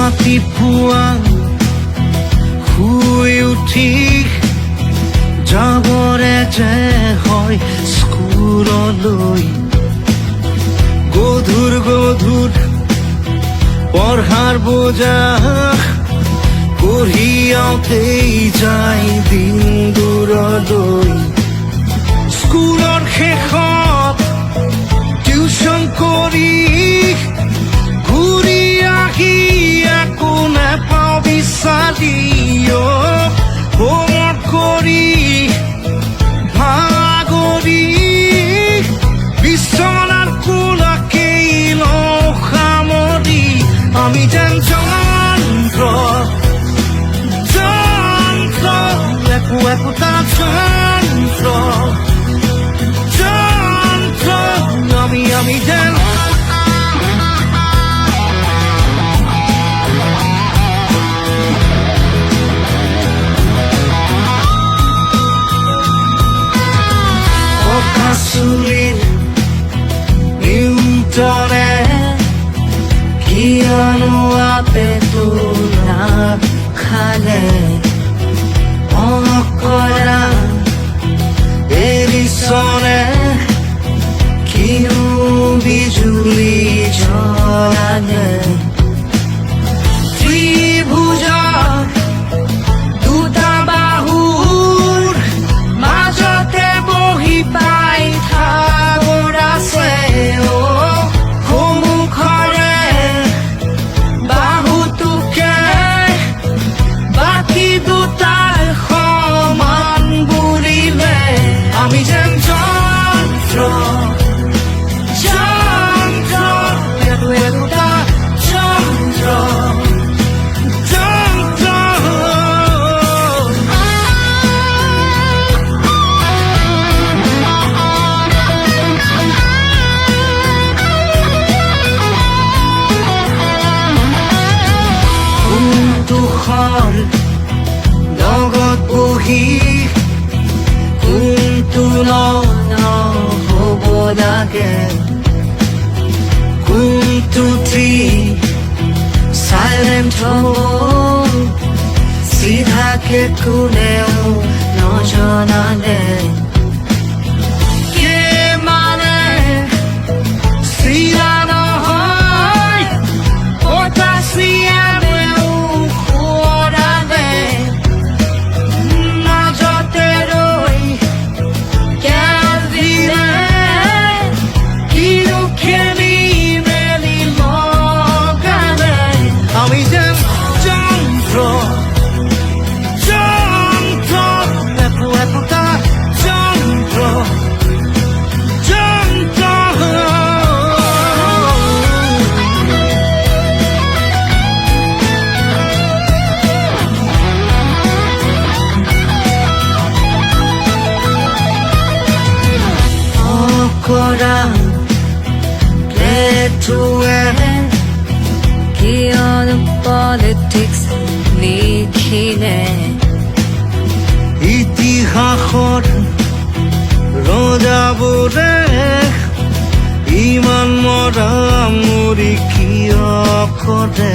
ৰাতিপুৱা শুই উঠি যাবৰে যে হয় স্কুললৈ গধুৰ পঢ়াৰ বোজা কঢ়িয়াওঁতেই যায় দিন দূৰলৈ স্কুলৰ শেষত টিউচন কৰি ঘূৰি আহি একো নেপাওঁ বিচাৰি হোমৱৰ্ক কৰি ভাগৰি বিচনাৰ কোলাকেই লওঁ সামৰি আমি যেন যন্ত্ৰ একোটা যন্ত্ৰ আমি যেন চুলিৰ নিউটনে কিয়নো আপেটো নাখালে অকৰা এৰিছনে কিনো বিজুলী জ্বলালে ত্ৰিভুজৰ দুটা বাহুৰ মাজতে বহি পাই ঠাগৰ আছে সন্মুখৰে বাহুটোকে বাকী দুটাৰ সমান বুলিলে আমি যেন যন্ত্ৰ একোটা যন্ত্ৰ লগত বহি কোনটো হ'ব লাগে কোনটো চাইলেণ্ট হ'ব চিধাকে কোনেও নজনালে মানে চিৰা নহয় পটাছিয়ামেও খোৱালে মাজতে ৰৈ কেদিনে কিনো খেলি মেলি লগালে আমি যেন যন্ত্ৰ একোটা যন্ত্ৰ অকৰা প্লেটোৱে কিয়নো পলিটিক্স লিখিলে ইতিহাসৰ ৰজাবোৰে ইমান মৰামৰি কিয় কৰে